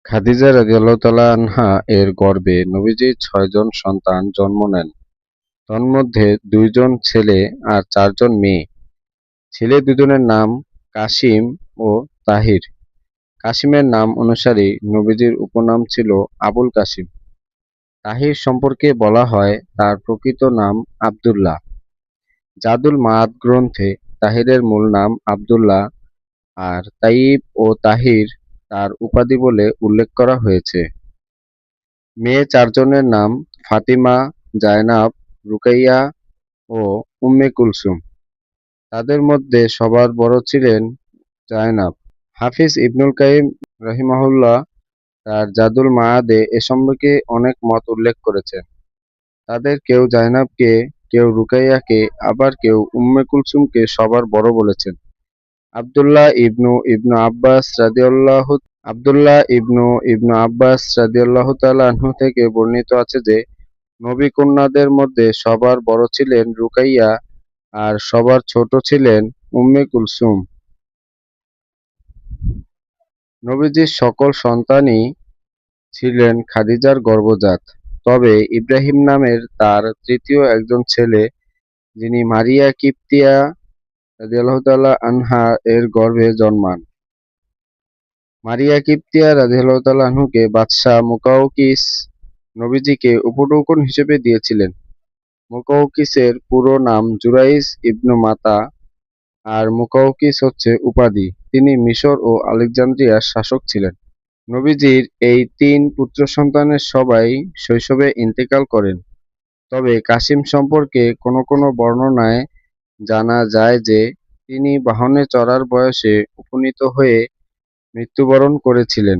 খাদিজা রাদিয়াল্লাহু তাআলা আনহা এর গর্ভে নবীজির ৬ জন সন্তান জন্ম নেন। তন্মধ্যে ২ জন ছেলে আর ৪ জন মেয়ে। ছেলে দুজনের নাম কাসিম ও তাহির। কাসিমের নাম অনুসারেই নবীজির উপনাম ছিল আবুল কাসিম। তাহির সম্পর্কে বলা হয় তার প্রকৃত নাম আবদুল্লাহ। জাদুল মাআদ গ্রন্থে তাহিরের মূল নাম আবদুল্লাহ আর তাইব ও তাহির তার উপাধি বলে উল্লেখ করা হয়েছে। মেয়ে ৪ জনের নাম ফাতিমা, জায়নাব, রুকাইয়া ও উম্মে কুলসুম। তাদের মধ্যে সবার বড় ছিলেন জায়নাব। হাফিজ ইবনুল কাইয়িম রাহিমাহুল্লাহ তার জাদুল মাআদে এ সম্পর্কে অনেক মত উল্লেখ করেছেন। তাদের কেউ জায়নাবকে, কেউ রুকাইয়াকে, আবার কেউ উম্মে কুলসুমকে সবার বড় বলেছেন। আবদুল্লাহ ইবনু ইবনু আব্বাস রাদিয়াল্লাহু আবদুল্লাহ ইবনু ইবনু আব্বাস রাদিয়াল্লাহু তাআলা আনহু থেকে বর্ণিত আছে যে, নবী কন্যাদের মধ্যে সবার বড় ছিলেন রুকাইয়া আর সবার ছোট ছিলেন উম্মে কুলসুম। নবীজির সকল সন্তানই ছিলেন খাদিজার গর্ভজাত। তবে ইব্রাহিম নামের তার তৃতীয় একজন ছেলে, যিনি মারিয়া কিবতিয়া রাদিয়াল্লাহু তাআলা আনহা এর গর্ভে জন্মান। মারিয়া কিবতিয়া রাদিয়াল্লাহু তাআলা আনহুকে বাদশাহ মুকাওকিস নবীজিকে উপঢৌকন হিসেবে দিয়েছিলেন। মুকাওকিসের পুরো নাম জুরাইজ ইবনু মাতা আর মুকাওকিস হচ্ছে উপাধি। তিনি মিশর ও আলেকজান্দ্রিয়ার শাসক ছিলেন। নবীজির এই ৩ পুত্র সন্তানের সবাই শৈশবে ইন্তেকাল করেন। তবে কাসিম সম্পর্কে কোনো কোনো বর্ণনায় জানা যায় যে তিনি বাহনে চড়ার বয়সে উপনীত হয়ে মৃত্যুবরণ করেছিলেন।